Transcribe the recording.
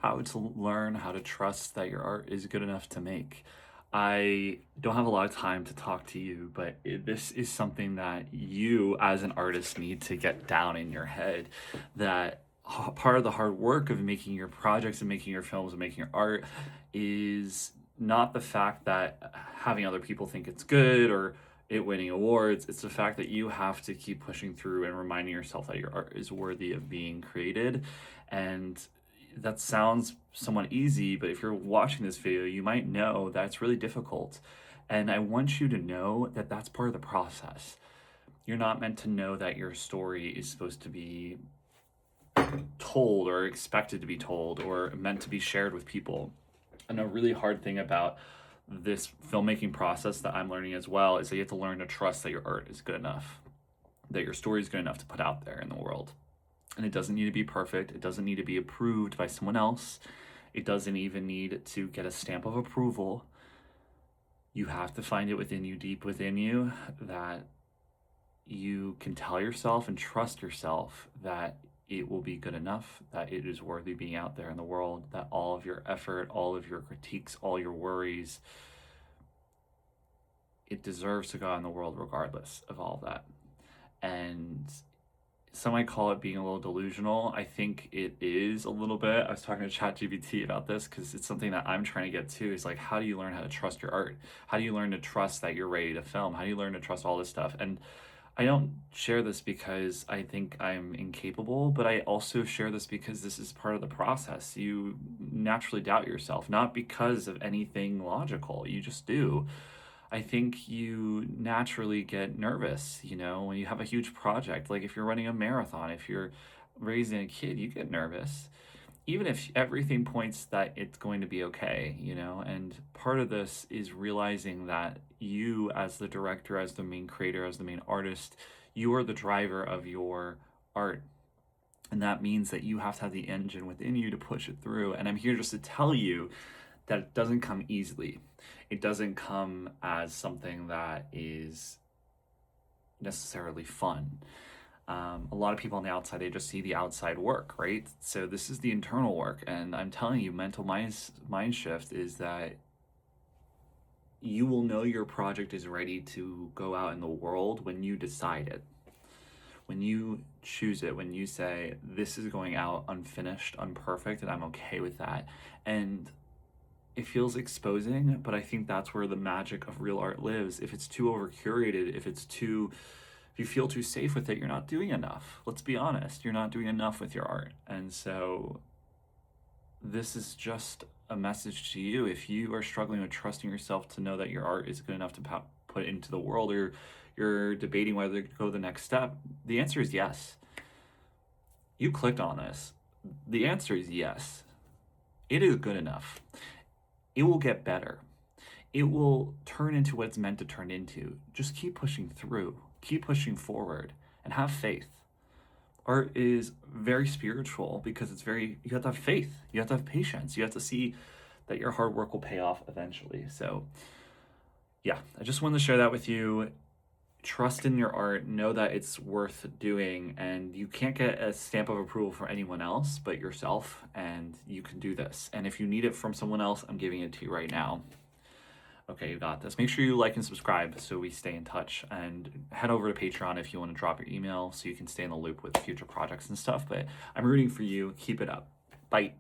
how to learn how to trust that your art is good enough to make. I don't have a lot of time to talk to you, but this is something that you as an artist need to get down in your head, that part of the hard work of making your projects and making your films and making your art is not the fact that having other people think it's good or it winning awards. It's the fact that you have to keep pushing through and reminding yourself that your art is worthy of being created. And that sounds somewhat easy, but if you're watching this video, you might know that it's really difficult. And I want you to know that that's part of the process. You're not meant to know that your story is supposed to be told or expected to be told or meant to be shared with people. And a really hard thing about this filmmaking process that I'm learning as well is that you have to learn to trust that your art is good enough, that your story is good enough to put out there in the world. And it doesn't need to be perfect. It doesn't need to be approved by someone else. It doesn't even need to get a stamp of approval. You have to find it within you, deep within you, that you can tell yourself and trust yourself that it will be good enough, that it is worthy being out there in the world, that all of your effort, all of your critiques, all your worries, it deserves to go out in the world regardless of all that. And some might call it being a little delusional. I think it is a little bit. I was talking to ChatGPT about this because it's something that I'm trying to get to. Is like, how do you learn how to trust your art? How do you learn to trust that you're ready to film? How do you learn to trust all this stuff? And I don't share this because I think I'm incapable, but I also share this because this is part of the process. You naturally doubt yourself, not because of anything logical. You just do. I think you naturally get nervous, when you have a huge project. Like if you're running a marathon, if you're raising a kid, you get nervous. Even if everything points that it's going to be okay, and part of this is realizing that you, as the director, as the main creator, as the main artist, you are the driver of your art. And that means that you have to have the engine within you to push it through. And I'm here just to tell you that it doesn't come easily. It doesn't come as something that is necessarily fun. A lot of people on the outside, they just see the outside work, right? So this is the internal work. And I'm telling you, mental mind shift is that you will know your project is ready to go out in the world when you decide it. When you choose it, when you say, this is going out unfinished, unperfect, and I'm okay with that. And it feels exposing, but I think that's where the magic of real art lives. If it's too over curated, if you feel too safe with it, you're not doing enough. Let's be honest, you're not doing enough with your art. And so this is just a message to you. If you are struggling with trusting yourself to know that your art is good enough to put into the world, or you're debating whether to go the next step, the answer is yes. You clicked on this. The answer is yes. It is good enough. It will get better. It will turn into what it's meant to turn into. Just keep pushing through, keep pushing forward, and have faith. Art is very spiritual because you have to have faith, you have to have patience, you have to see that your hard work will pay off eventually. So yeah, I just wanted to share that with you. Trust in your art, know that it's worth doing, and you can't get a stamp of approval from anyone else but yourself, and you can do this. And if you need it from someone else, I'm giving it to you right now. Okay, you got this. Make sure you like and subscribe so we stay in touch, and head over to Patreon if you want to drop your email so you can stay in the loop with future projects and stuff. But I'm rooting for you. Keep it up. Bye.